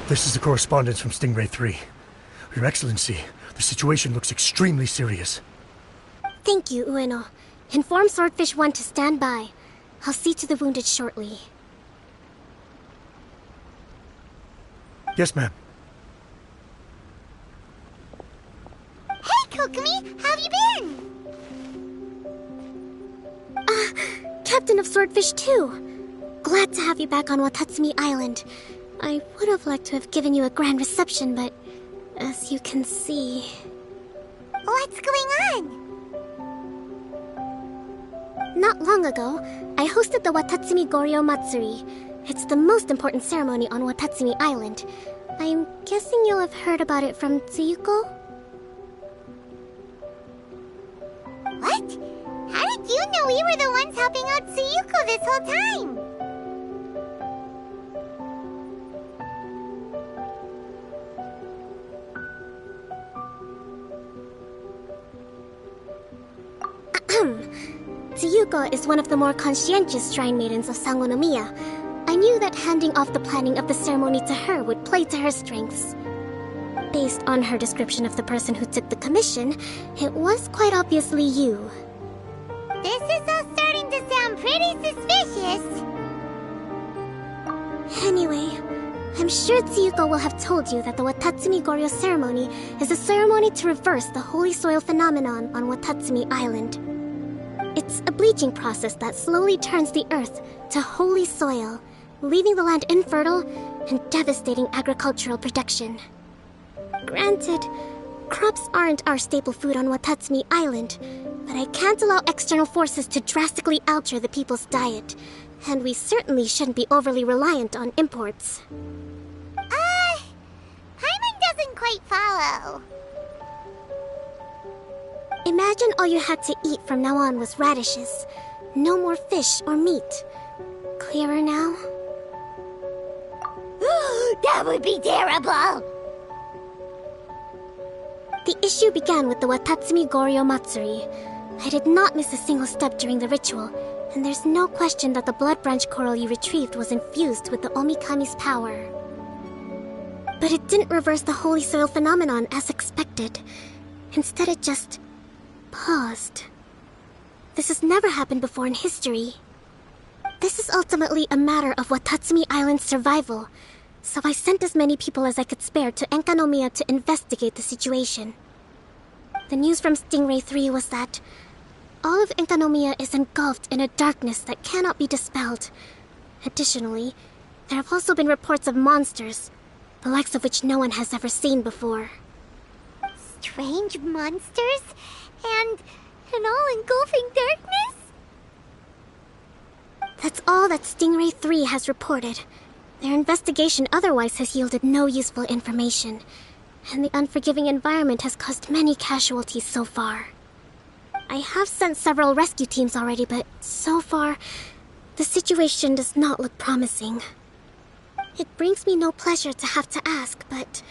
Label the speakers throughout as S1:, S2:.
S1: This is the correspondence from Stingray 3. Your Excellency, the situation looks extremely serious.
S2: Thank you, Ueno. Inform Swordfish 1 to stand by. I'll see to the wounded shortly.
S1: Yes, ma'am.
S3: Hey, Kokomi! How have you been?
S2: Captain of Swordfish 2. Glad to have you back on Watatsumi Island. I would have liked to have given you a grand reception, but as you can see...
S3: What's going on?
S2: Not long ago, I hosted the Watatsumi Goryo Matsuri. It's the most important ceremony on Watatsumi Island. I'm guessing you'll have heard about it from Tsuyuko?
S3: What? How did you know we were the ones helping out Tsuyuko this whole time?
S2: Tsuyuko is one of the more conscientious shrine maidens of Sangonomiya. I knew that handing off the planning of the ceremony to her would play to her strengths. Based on her description of the person who took the commission, it was quite obviously you.
S3: This is all starting to sound pretty suspicious.
S2: Anyway, I'm sure Tsuyuko will have told you that the Watatsumi Goryo ceremony is a ceremony to reverse the holy soil phenomenon on Watatsumi Island. It's a bleaching process that slowly turns the earth to holy soil, leaving the land infertile and devastating agricultural production. Granted, crops aren't our staple food on Watatsumi Island, but I can't allow external forces to drastically alter the people's diet, and we certainly shouldn't be overly reliant on imports.
S3: Paimon doesn't quite follow.
S2: Imagine all you had to eat from now on was radishes. No more fish or meat. Clearer now?
S3: That would be terrible!
S2: The issue began with the Watatsumi Goryo Matsuri. I did not miss a single step during the ritual, and there's no question that the blood branch coral you retrieved was infused with the Omikami's power. But it didn't reverse the holy soil phenomenon as expected. Instead, it just paused. This has never happened before in history. This is ultimately a matter of Watatsumi Island's survival, so I sent as many people as I could spare to Enkanomiya to investigate the situation. The news from Stingray 3 was that all of Enkanomiya is engulfed in a darkness that cannot be dispelled. Additionally, there have also been reports of monsters, the likes of which no one has ever seen before.
S3: Strange monsters? And an all-engulfing darkness?
S2: That's all that Stingray 3 has reported. Their investigation otherwise has yielded no useful information, and the unforgiving environment has caused many casualties so far. I have sent several rescue teams already, but so far, the situation does not look promising. It brings me no pleasure to have to ask, but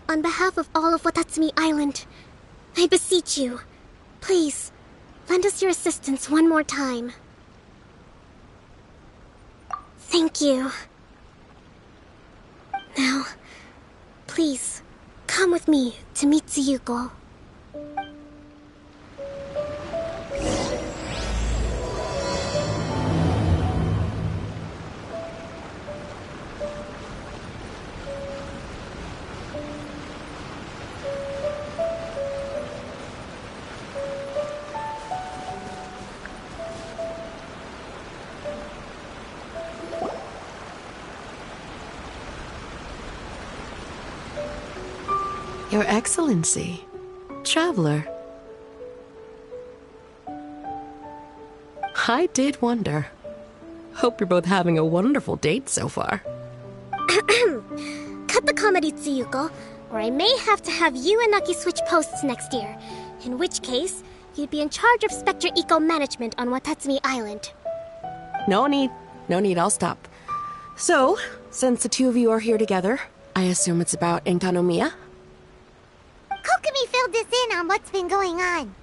S2: on behalf of all of Watatsumi Island, I beseech you, please, lend us your assistance one more time. Thank you. Now, please, come with me to meet Tsuyuko.
S4: Your Excellency, Traveler. I did wonder. Hope you're both having a wonderful date so far.
S2: Cut the comedy, Tsuyuko, or I may have to have you and Naki switch posts next year. In which case, you'd be in charge of Spectre Eco Management on Watatsumi Island.
S4: No need, I'll stop. So, since the two of you are here together, I assume it's about Enkanomiya?
S3: Kokomi filled us in on what's been going on.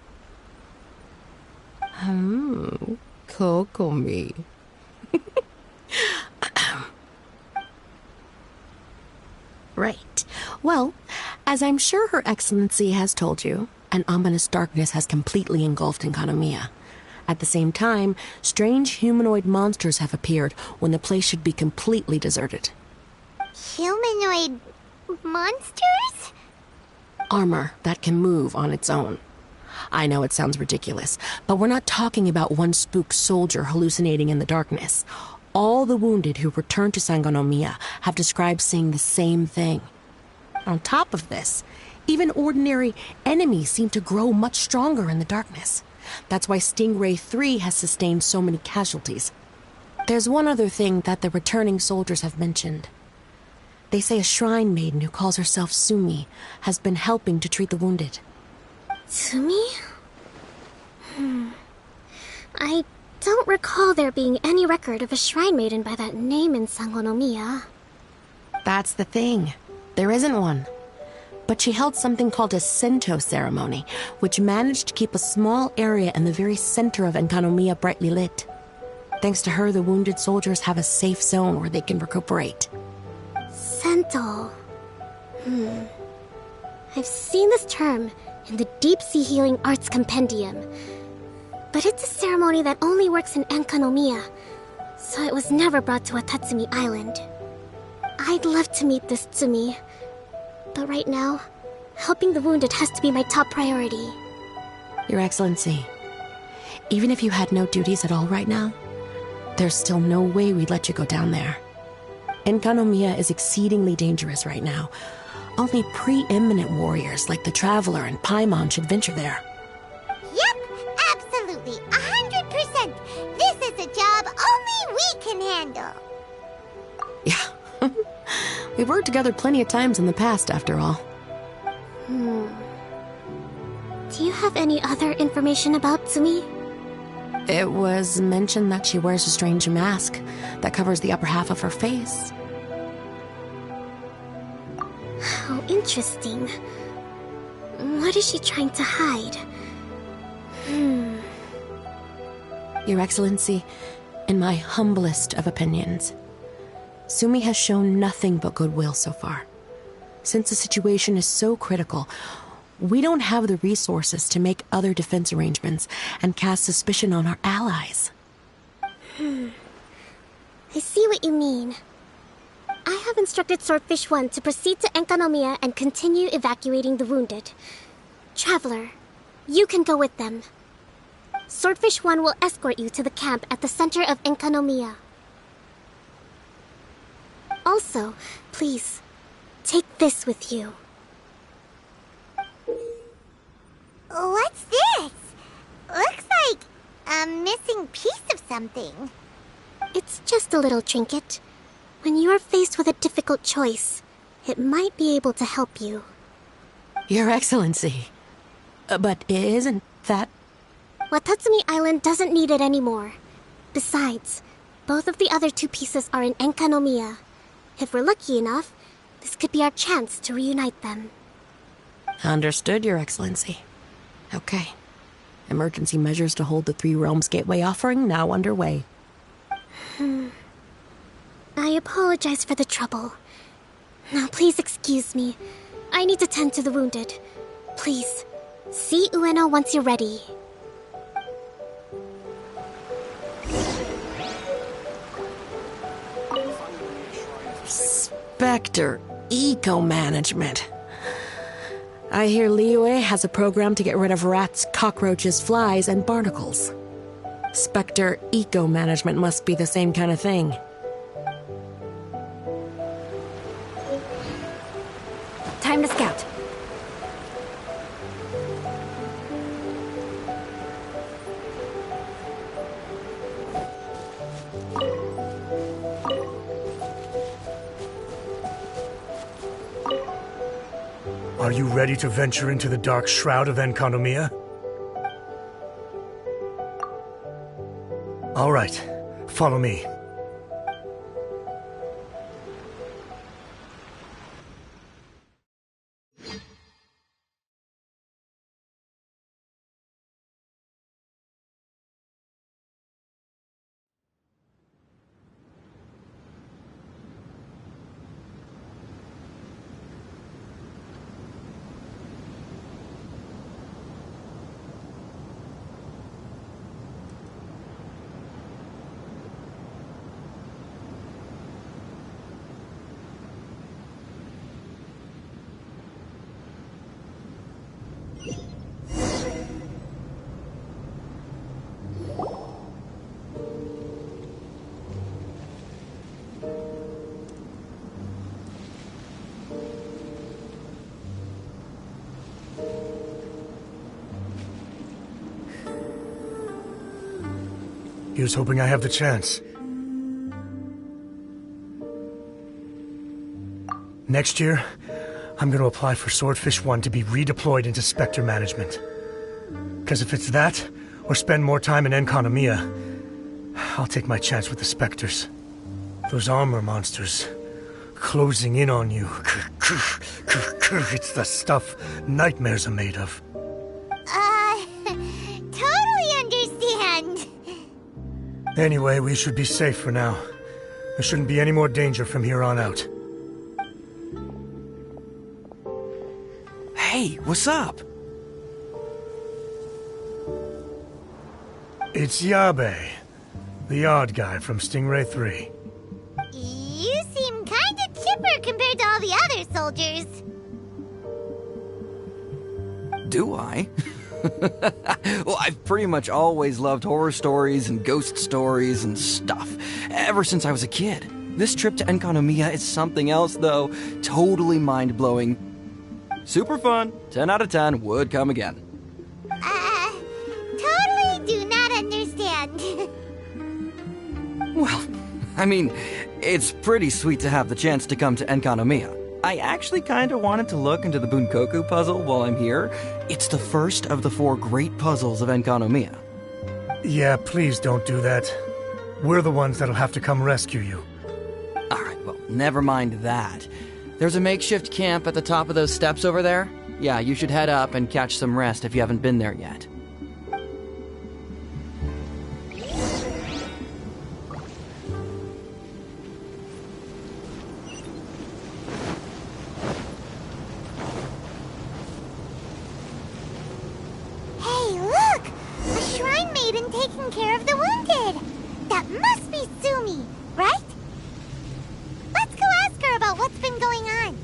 S4: Right. Well, as I'm sure Her Excellency has told you, an ominous darkness has completely engulfed Enkanomiya. At the same time, strange humanoid monsters have appeared when the place should be completely deserted.
S3: Humanoid monsters?
S4: Armor that can move on its own. I know it sounds ridiculous, but we're not talking about one spooked soldier hallucinating in the darkness. All the wounded who returned to Sangonomiya have described seeing the same thing. On top of this, even ordinary enemies seem to grow much stronger in the darkness. That's why Stingray 3 has sustained so many casualties. There's one other thing that the returning soldiers have mentioned. They say a shrine maiden who calls herself Sumi has been helping to treat the wounded.
S2: Tsumi? I don't recall there being any record of a shrine maiden by that name in Sangonomiya.
S4: That's the thing. There isn't one. But she held something called a Sento ceremony, which managed to keep a small area in the very center of Enkanomiya brightly lit. Thanks to her, the wounded soldiers have a safe zone where they can recuperate.
S2: Sento. I've seen this term in the Deep Sea Healing Arts Compendium. But it's a ceremony that only works in Enkanomiya, so it was never brought to Watatsumi Island. I'd love to meet this Tsumi, but right now, helping the wounded has to be my top priority.
S4: Your Excellency, even if you had no duties at all right now, there's still no way we'd let you go down there. Enkanomiya is exceedingly dangerous right now. Only preeminent warriors like the Traveler and Paimon should venture there.
S3: Yep, absolutely, 100%. This is a job only we can handle.
S4: Yeah. We've worked together plenty of times in the past, after all.
S2: Do you have any other information about Tsumi?
S4: It was mentioned that she wears a strange mask that covers the upper half of her face.
S2: How interesting. What is she trying to hide?
S4: Your Excellency, in my humblest of opinions, Sumi has shown nothing but goodwill so far. Since the situation is so critical, we don't have the resources to make other defense arrangements and cast suspicion on our allies.
S2: I see what you mean. I have instructed Swordfish 1 to proceed to Enkanomiya and continue evacuating the wounded. Traveler, you can go with them. Swordfish 1 will escort you to the camp at the center of Enkanomiya. Also, please, take this with you.
S3: What's this? Looks like a missing piece of something.
S2: It's just a little trinket. When you are faced with a difficult choice, it might be able to help you.
S4: Your Excellency. But isn't that...
S2: Watatsumi Island doesn't need it anymore. Besides, both of the other two pieces are in Enkanomiya. If we're lucky enough, this could be our chance to reunite them.
S4: Understood, Your Excellency. Okay. Emergency measures to hold the Three Realms Gateway offering now underway.
S2: I apologize for the trouble. Now please excuse me. I need to tend to the wounded. Please, see Ueno once you're ready.
S4: Spectre Eco-Management. I hear Liyue has a program to get rid of rats, cockroaches, flies, and barnacles. Spectre Eco-Management must be the same kind of thing.
S5: Time to scout.
S1: Are you ready to venture into the dark shroud of Enkanomiya? All right, follow me. Here's hoping I have the chance. Next year, I'm gonna apply for Swordfish 1 to be redeployed into Spectre management. Because if it's that, or spend more time in Enconomia, I'll take my chance with the Spectres. Those armor monsters, closing in on you. It's the stuff nightmares are made of.
S3: Totally understand.
S1: Anyway, we should be safe for now. There shouldn't be any more danger from here on out.
S6: Hey, what's up?
S1: It's Yabe, the odd guy from Stingray 3.
S3: You seem kinda chipper compared to all the other soldiers.
S6: Do I? Well, I've pretty much always loved horror stories and ghost stories and stuff, ever since I was a kid. This trip to Enconomia is something else, though. Totally mind-blowing. Super fun. 10 out of 10 would come again.
S3: Totally do not understand.
S6: Well, I mean, it's pretty sweet to have the chance to come to Enconomia. I actually kind of wanted to look into the Bunkoku Puzzle while I'm here. It's the first of the 4 great puzzles of Enconomia.
S1: Yeah, please don't do that. We're the ones that'll have to come rescue you.
S6: Alright, well, never mind that. There's a makeshift camp at the top of those steps over there. Yeah, you should head up and catch some rest if you haven't been there yet.
S3: Hey, look! A shrine maiden taking care of the wounded! That must be Sumi, right? Let's go ask her about what's been going on.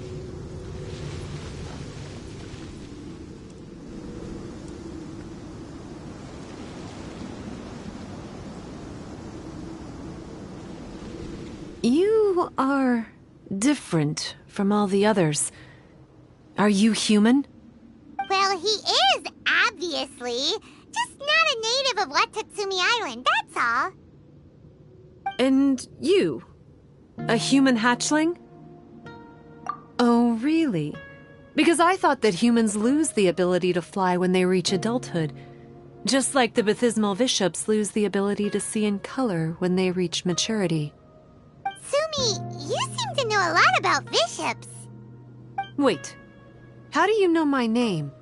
S5: You are different from all the others. Are you human?
S3: Well, he is, obviously. Just not a native of Watatsumi Island, that's all.
S5: And you? A human hatchling? Oh, really? Because I thought that humans lose the ability to fly when they reach adulthood. Just like the Bathismal Bishops lose the ability to see in color when they reach maturity.
S3: Sumi, you seem to know a lot about bishops.
S5: Wait, how do you know my name?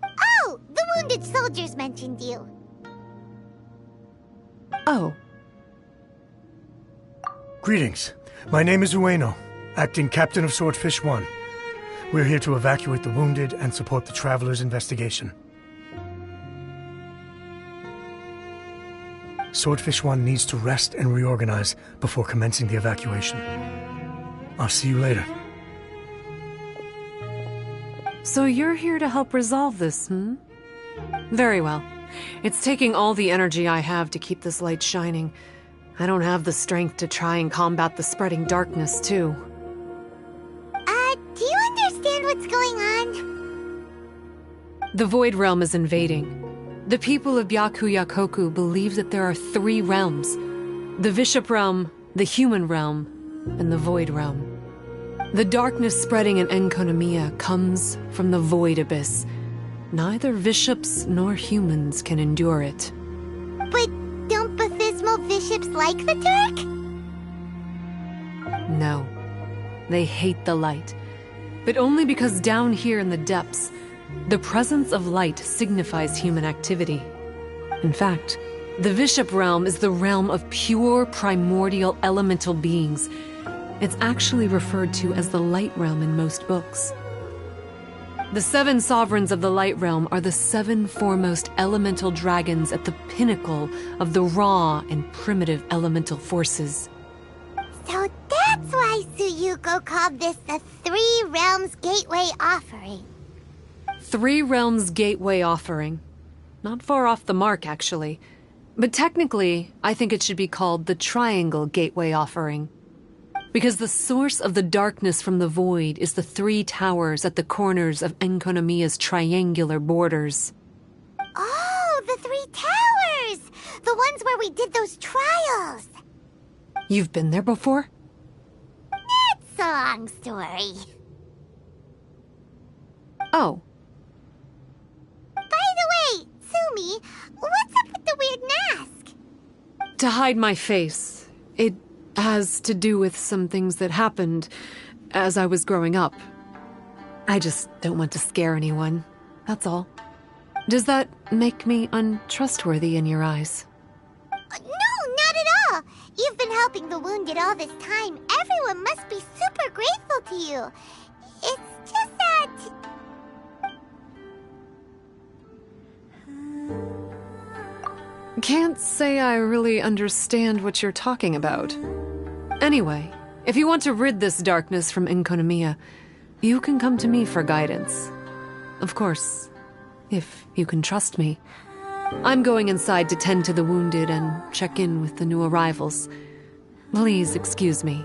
S3: Oh, the wounded soldiers mentioned you.
S5: Oh,
S1: Greetings. My name is Ueno, acting captain of Swordfish 1. We're here to evacuate the wounded and support the traveler's investigation. Swordfish 1 needs to rest and reorganize before commencing the evacuation. I'll see you later.
S5: so you're here to help resolve this, Very well. It's taking all the energy I have to keep this light shining. I don't have the strength to try and combat the spreading darkness, too.
S3: Do you understand what's going on?
S5: The Void Realm is invading. The people of Byakuyakoku believe that there are 3 realms. The Bishop Realm, the Human Realm, and the Void Realm. The darkness spreading in Enconomia comes from the Void Abyss. Neither bishops nor humans can endure it.
S3: But don't Bathismal bishops like the Turk?
S5: No. They hate the light. But only because down here in the depths, the presence of light signifies human activity. In fact, the Bishop Realm is the realm of pure primordial elemental beings. It's actually referred to as the Light Realm in most books. The 7 sovereigns of the Light Realm are the 7 foremost elemental dragons at the pinnacle of the raw and primitive elemental forces.
S3: So that's why Suyuko called this the 3 Realms Gateway Offering.
S5: 3 Realms Gateway Offering. Not far off the mark, actually. But technically, I think it should be called the Triangle Gateway Offering. Because the source of the darkness from the void is the 3 towers at the corners of Enkonomiya's triangular borders.
S3: Oh, the 3 towers! The ones where we did those trials!
S5: You've been there before?
S3: It's a long story.
S5: Oh.
S3: By the way, Sumi, what's up with the weird mask?
S5: To hide my face. It has to do with some things that happened as I was growing up. I just don't want to scare anyone, that's all. Does that make me untrustworthy in your eyes?
S3: No, not at all. You've been helping the wounded all this time. Everyone must be super grateful to you. It's just that...
S5: Can't say I really understand what you're talking about. Anyway, if you want to rid this darkness from Enkonomiya, you can come to me for guidance. Of course, if you can trust me. I'm going inside to tend to the wounded and check in with the new arrivals. Please excuse me.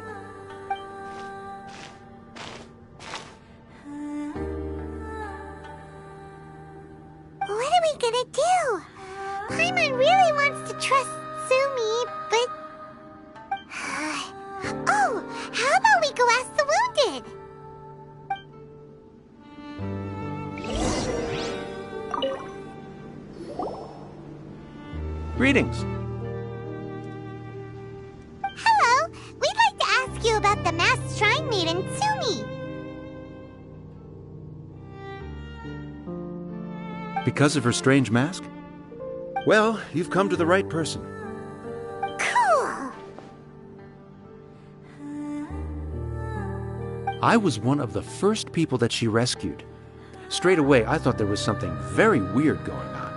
S3: What are we gonna do? Paimon really wants to trust Sumi, but... Oh, how about we go ask the wounded?
S7: Greetings.
S3: Hello, we'd like to ask you about the masked shrine maiden, Sumi.
S7: Because of her strange mask? Well, you've come to the right person.
S3: Cool.
S7: I was one of the first people that she rescued. Straight away, I thought there was something very weird going on.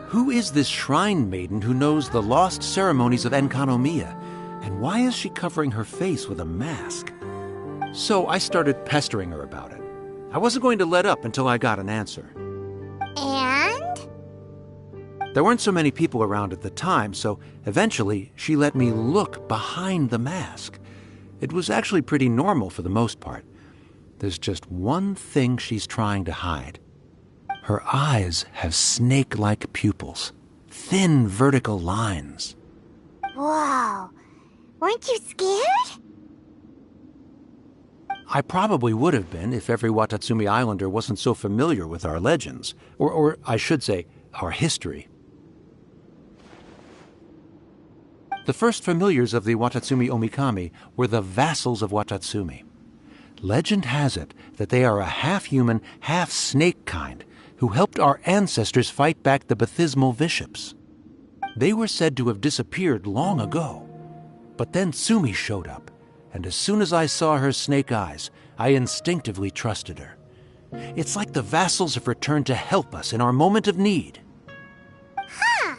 S7: Who is this shrine maiden who knows the lost ceremonies of Enkanomiya? And why is she covering her face with a mask? So I started pestering her about it. I wasn't going to let up until I got an answer.
S3: And?
S7: There weren't so many people around at the time, so eventually she let me look behind the mask. It was actually pretty normal for the most part. There's just one thing she's trying to hide. Her eyes have snake-like pupils, thin vertical lines.
S3: Whoa. Weren't you scared?
S7: I probably would have been if every Watatsumi Islander wasn't so familiar with our legends, or I should say, our history. The first familiars of the Watatsumi Omikami were the vassals of Watatsumi. Legend has it that they are a half-human, half-snake kind who helped our ancestors fight back the Bathismal Bishops. They were said to have disappeared long ago. But then Sumi showed up, and as soon as I saw her snake eyes, I instinctively trusted her. It's like the vassals have returned to help us in our moment of need.
S3: Huh.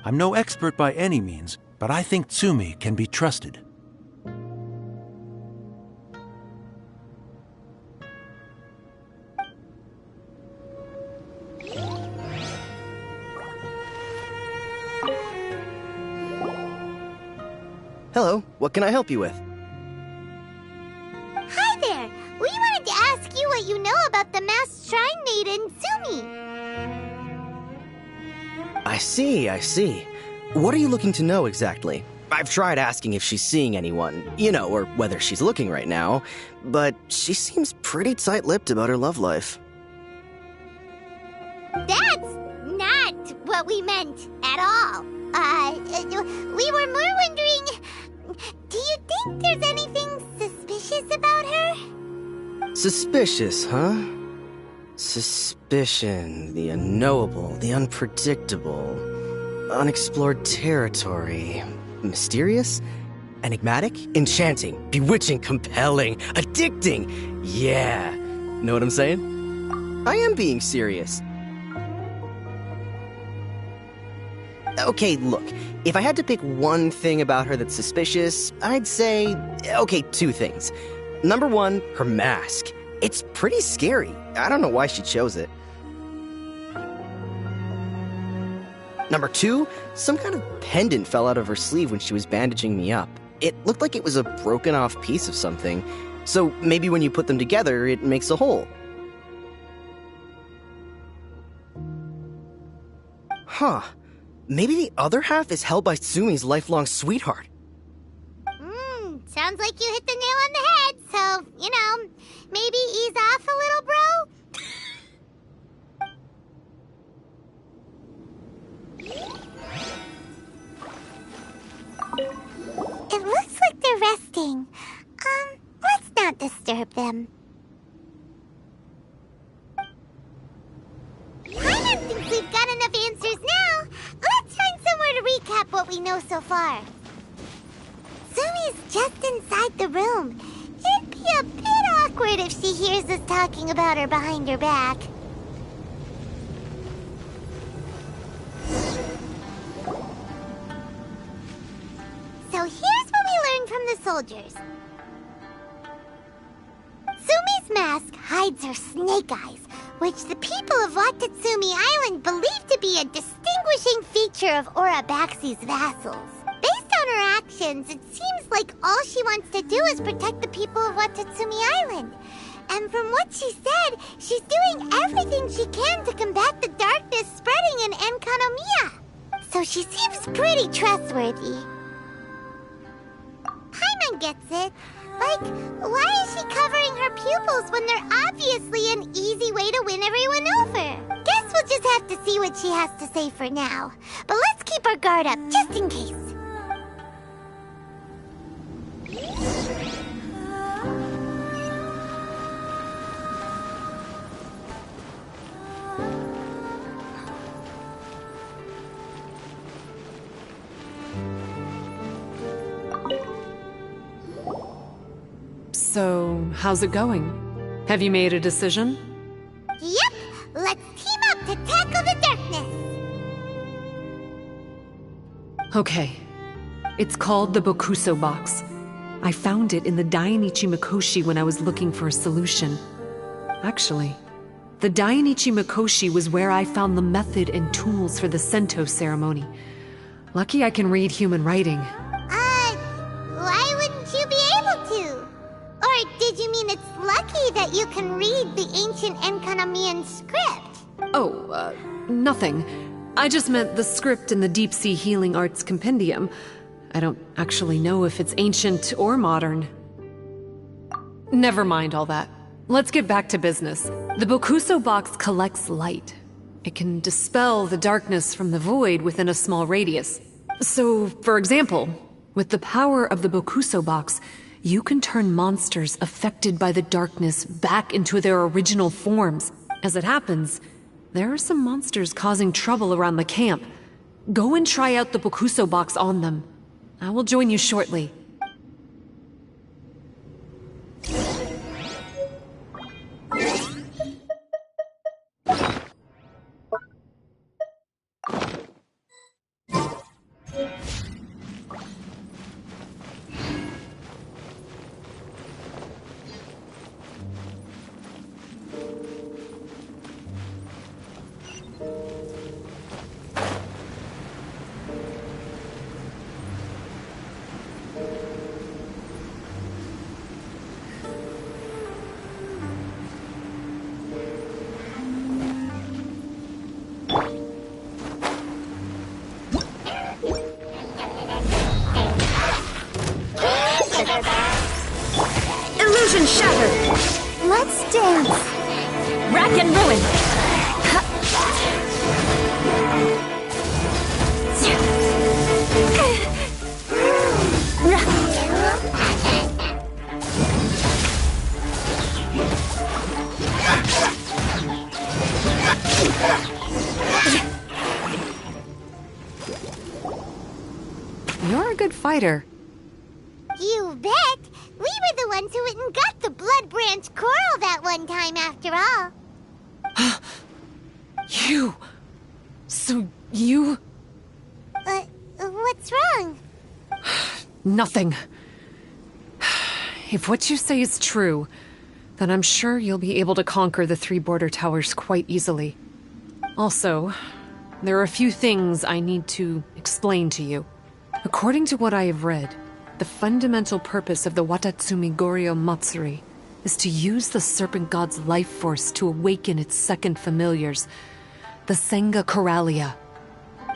S7: I'm no expert by any means, but I think Tsumi can be trusted.
S8: Hello, what can I help you with?
S3: Hi there. We wanted to ask you what you know about the masked shrine maiden, Sumi.
S8: I see. What are you looking to know exactly? I've tried asking if she's seeing anyone, or whether she's looking right now, but she seems pretty tight-lipped about her love life.
S3: That's not what we meant at all. We were more wondering, do you think there's anything suspicious about her?
S8: Suspicious, huh? Suspicion, the unknowable, the unpredictable, unexplored territory. Mysterious? Enigmatic? Enchanting? Bewitching? Compelling? Addicting? Yeah. Know what I'm saying? I am being serious. Okay, look. If I had to pick one thing about her that's suspicious, I'd say, two things. Number one, her mask. It's pretty scary. I don't know why she chose it. Number 2, some kind of pendant fell out of her sleeve when she was bandaging me up. It looked like it was a broken off piece of something, so maybe when you put them together, it makes a whole. Huh. Maybe the other half is held by Tsumi's lifelong sweetheart.
S3: Sounds like you hit the nail on the head, so, maybe ease off a little, bro? It looks like they're resting. Let's not disturb them. Paimon thinks we've got enough answers now. Let's find somewhere to recap what we know so far. Sumi's just inside the room. It'd be a bit awkward if she hears us talking about her behind her back. So here's what we learned from the soldiers. Sumi's mask hides her snake eyes, which the people of Watatsumi Island believe to be a distinguishing feature of Orabaxi's vassals. Based on her actions, it seems like all she wants to do is protect the people of Watatsumi Island. And from what she said, she's doing everything she can to combat the darkness spreading in Enkanomiya. So she seems pretty trustworthy. Paimon gets it. Like, why is she covering her pupils when they're obviously an easy way to win everyone over? Guess we'll just have to see what she has to say for now. But let's keep our guard up, just in case.
S5: So, how's it going? Have you made a decision?
S3: Yep! Let's team up to tackle the darkness!
S5: Okay. It's called the Bokuso box. I found it in the Dainichi Mikoshi when I was looking for a solution. Actually, the Dainichi Mikoshi was where I found the method and tools for the Sento ceremony. Lucky I can read human writing.
S3: Why wouldn't you be able to? Or did you mean it's lucky that you can read the ancient Enkanomian script?
S5: Oh, nothing. I just meant the script in the Deep Sea Healing Arts Compendium. I don't actually know if it's ancient or modern. Never mind all that. Let's get back to business. The Bokuso box collects light. It can dispel the darkness from the void within a small radius. So, for example, with the power of the Bokuso box, you can turn monsters affected by the darkness back into their original forms. As it happens, there are some monsters causing trouble around the camp. Go and try out the Bokuso box on them. I will join you shortly.
S9: Illusion shattered!
S3: Let's dance!
S9: Rack and ruin!
S5: You're a good fighter.
S3: You bet! We were the ones who went and got the Blood Branch Coral that one time, after all.
S5: You... So you...
S3: What's wrong?
S5: Nothing. If what you say is true, then I'm sure you'll be able to conquer the 3 border towers quite easily. Also, There are a few things I need to explain to you. According to what I have read, the fundamental purpose of the Watatsumi Goryo Matsuri is to use the serpent god's life force to awaken its second familiars, the Senga Coralia.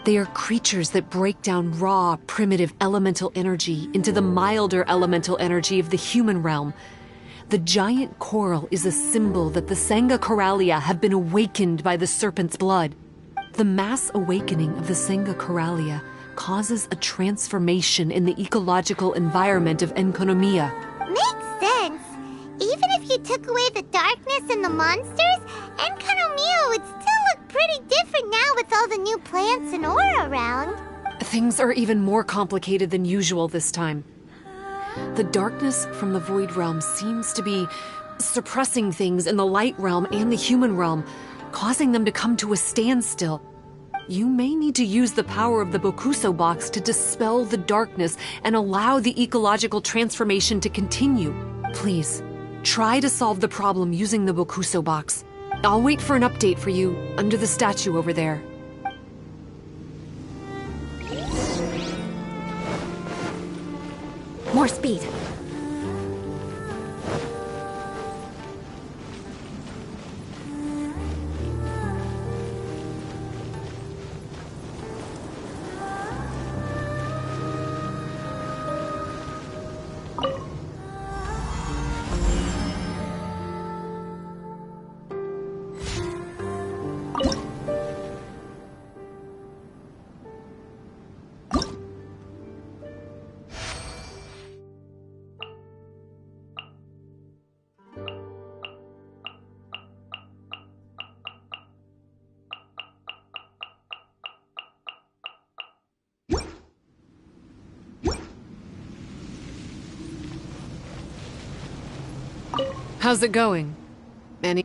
S5: They are creatures that break down raw, primitive elemental energy into the milder elemental energy of the human realm. The giant coral is a symbol that the Senga Coralia have been awakened by the serpent's blood. The mass awakening of the Senga Coralia causes a transformation in the ecological environment of Enkonomiya.
S3: Makes sense. Even if you took away the darkness and the monsters, Enkonomiya would still look pretty different now with all the new plants and aura around.
S5: Things are even more complicated than usual this time. The darkness from the Void Realm seems to be suppressing things in the Light Realm and the human realm, causing them to come to a standstill. You may need to use the power of the Bokuso box to dispel the darkness and allow the ecological transformation to continue. Please, try to solve the problem using the Bokuso box. I'll wait for an update for you under the statue over there.
S9: More speed.
S5: How's it going? Any...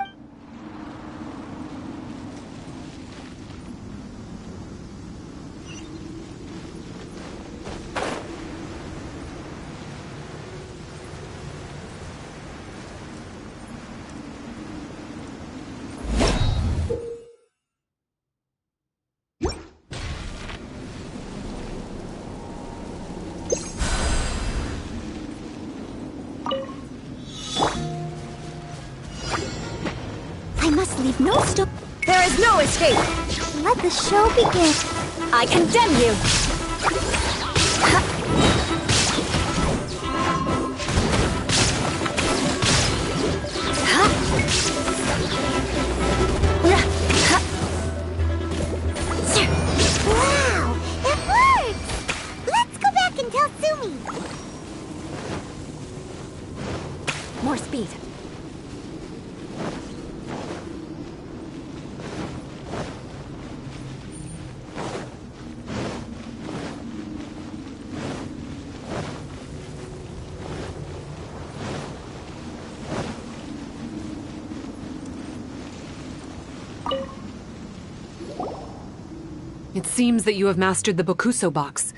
S9: I must leave no stone. There is no escape.
S2: Let the show begin.
S9: I condemn you.
S3: Wow, it works! Let's go back and tell Sumi.
S9: More speed.
S5: It seems that you have mastered the Bokuso box.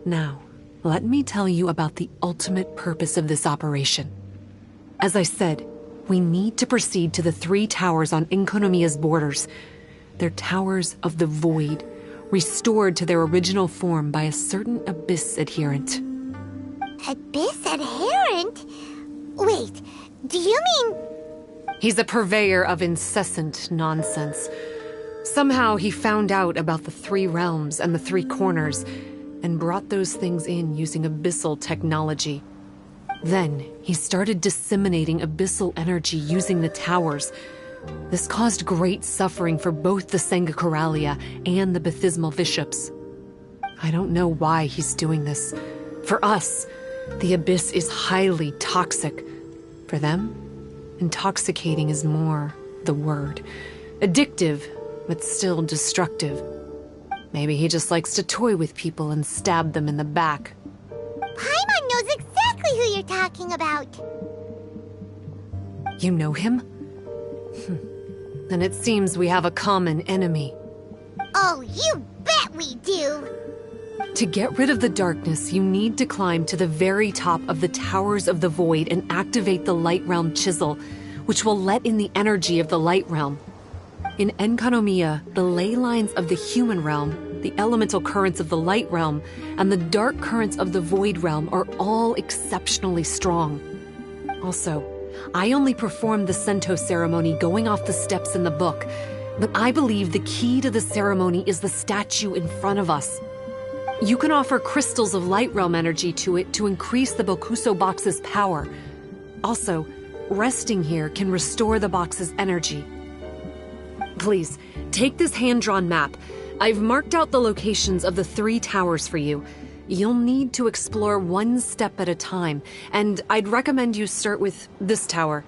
S5: Now, let me tell you about the ultimate purpose of this operation. As I said, we need to proceed to the 3 towers on Enkonomiya's borders. They're towers of the void, restored to their original form by a certain Abyss adherent.
S3: Abyss adherent? Wait, do you mean...
S5: He's a purveyor of incessant nonsense. Somehow he found out about the 3 realms and the 3 corners, and brought those things in using abyssal technology. Then he started disseminating abyssal energy using the towers. This caused great suffering for both the Senga Coralia and the Bathismal Bishops. I don't know why he's doing this. For us, the Abyss is highly toxic. For them, intoxicating is more the word. Addictive, but still destructive. Maybe he just likes to toy with people and stab them in the back.
S3: Paimon knows exactly who you're talking about.
S5: You know him? Then it seems we have a common enemy.
S3: Oh, you bet we do!
S5: To get rid of the darkness, you need to climb to the very top of the Towers of the Void and activate the Light Realm Chisel, which will let in the energy of the Light Realm. In Enkanomiya, the ley lines of the human realm, the elemental currents of the light realm, and the dark currents of the void realm are all exceptionally strong. Also, I only performed the Sento ceremony going off the steps in the book, but I believe the key to the ceremony is the statue in front of us. You can offer crystals of light realm energy to it to increase the Bokuso box's power. Also, resting here can restore the box's energy. Please, take this hand-drawn map. I've marked out the locations of the 3 towers for you. You'll need to explore one step at a time, and I'd recommend you start with this tower.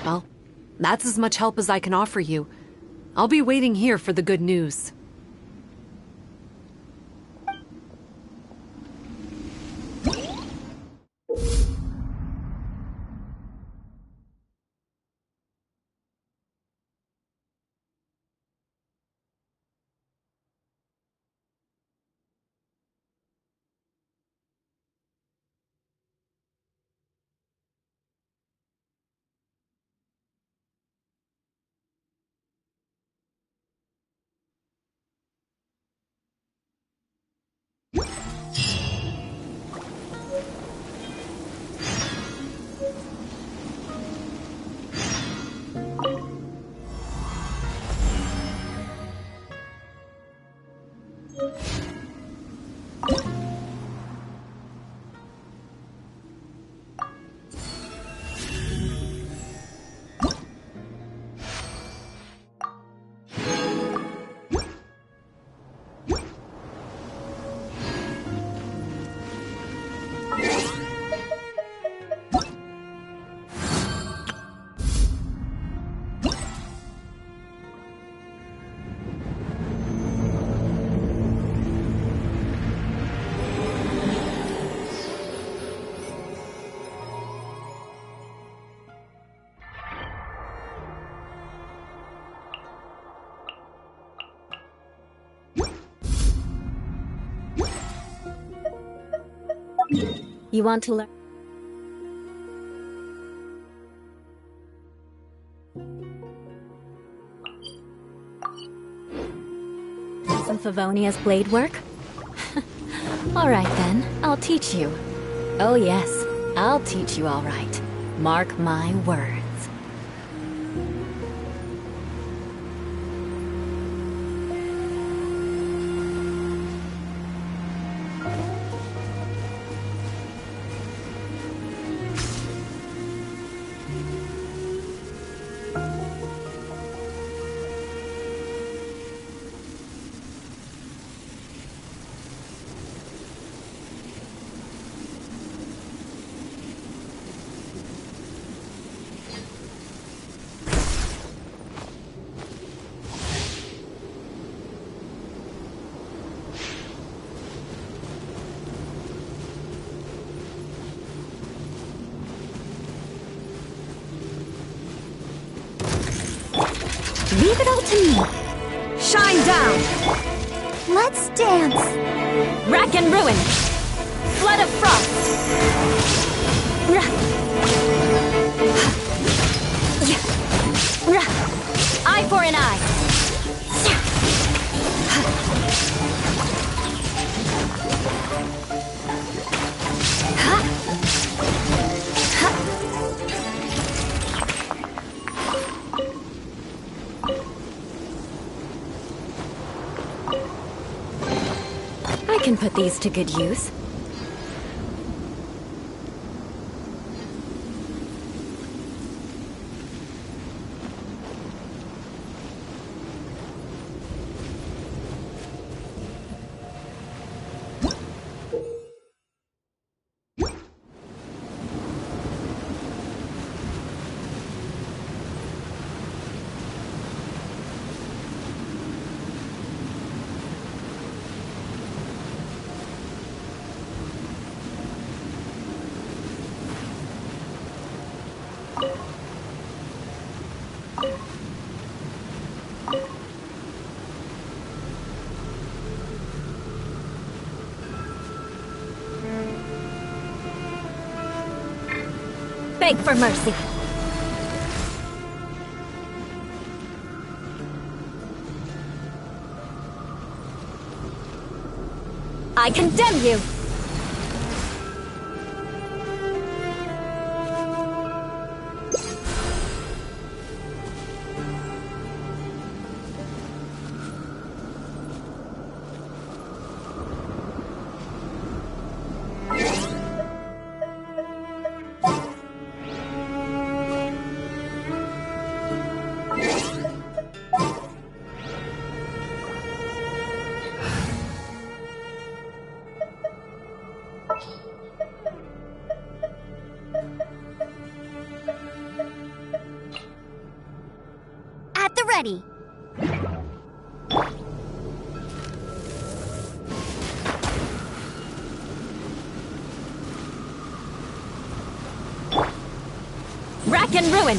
S5: Well, that's as much help as I can offer you. I'll be waiting here for the good news.
S9: You want to learn? Some Favonia's blade work? Alright then, I'll teach you. Oh yes, I'll teach you alright. Mark my words. Leave it all to me. Shine down.
S3: Let's dance.
S9: Rack and ruin. Flood of frost. Eye for an eye. I can put these to good use. Beg for mercy. I condemn you!
S3: At the ready.
S9: Rack and ruin!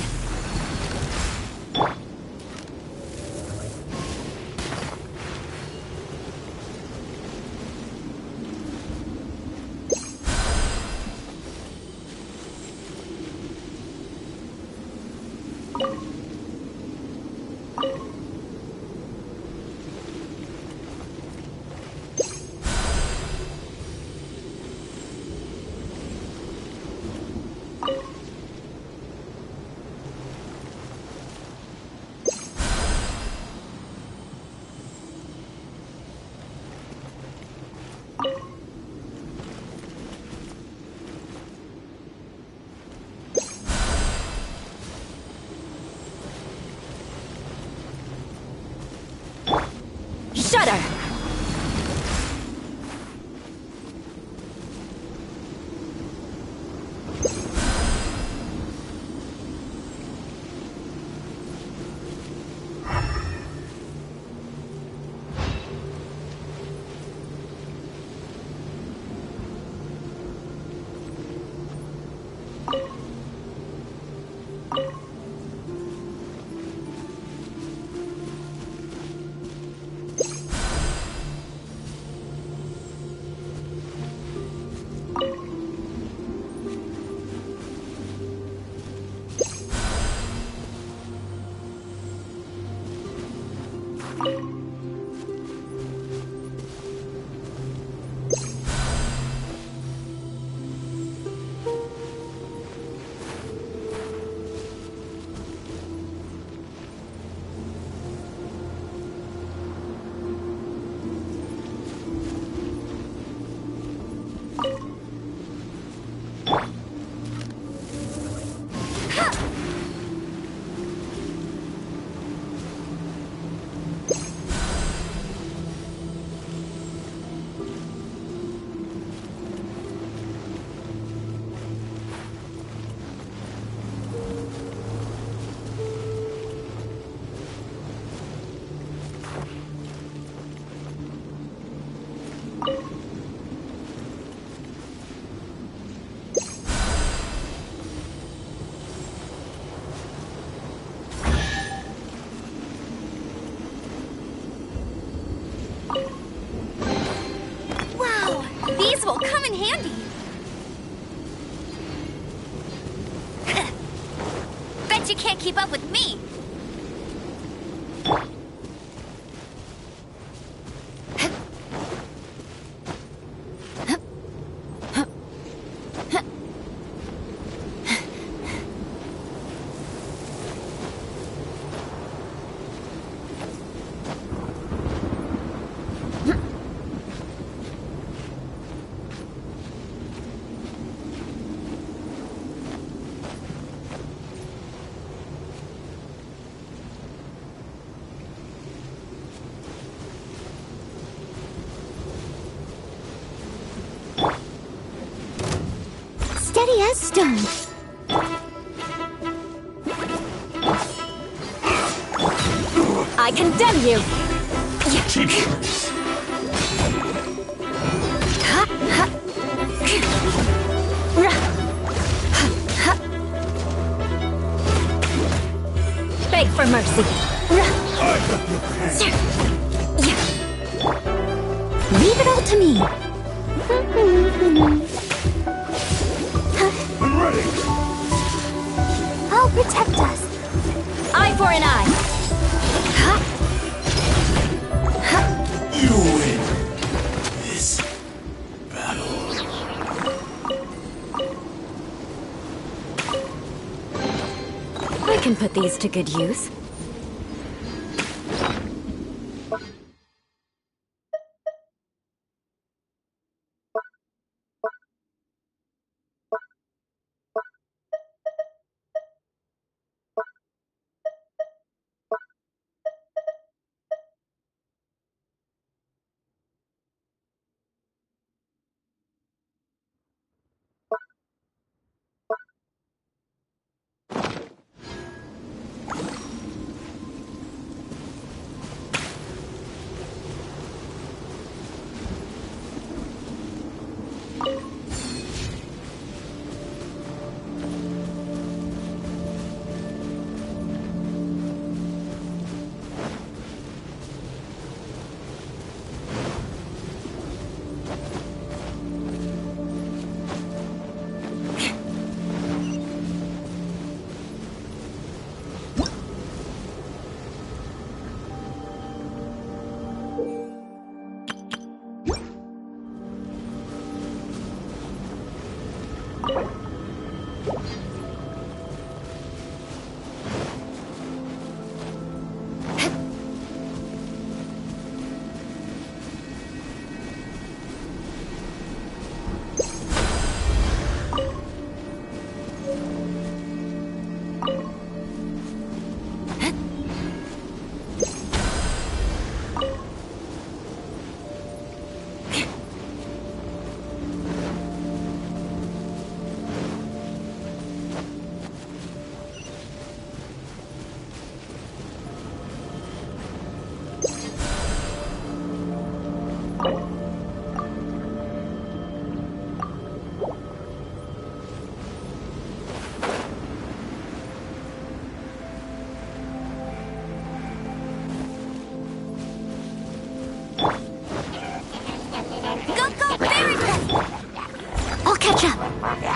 S9: Shudder!
S3: These will come in handy. Bet you can't keep up with me. Steady as stone.
S9: I condemn you! Beg for mercy. Leave it all to me.
S10: I'm ready.
S3: I'll protect us.
S9: Eye for an eye.
S10: You win. This
S9: put these to good use.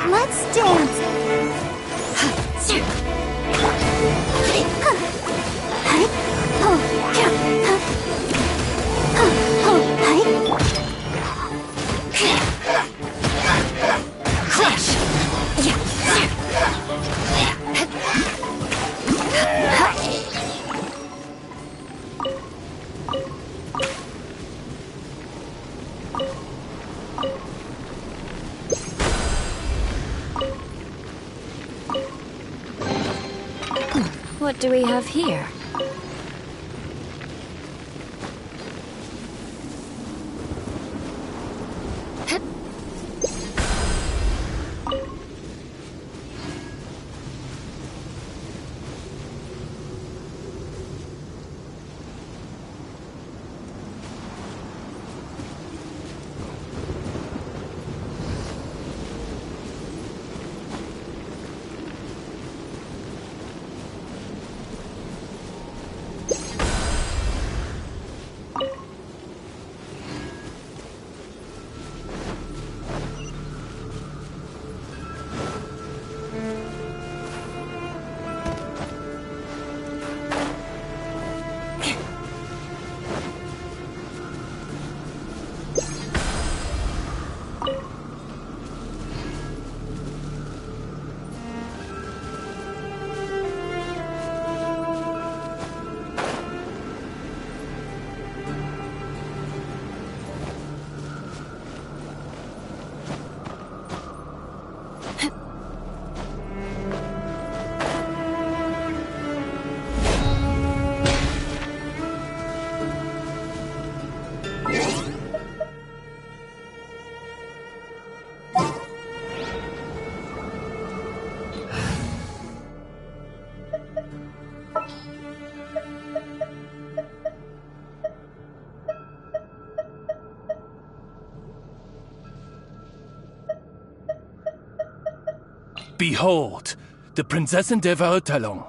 S3: Let's dance.
S9: Crash! What do we have here?
S10: Behold, the Prinzessin der Verurteilung.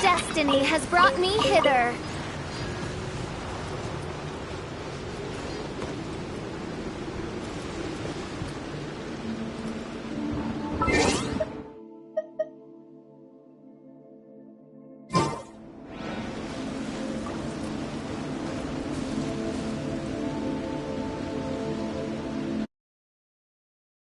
S11: Destiny has brought me hither.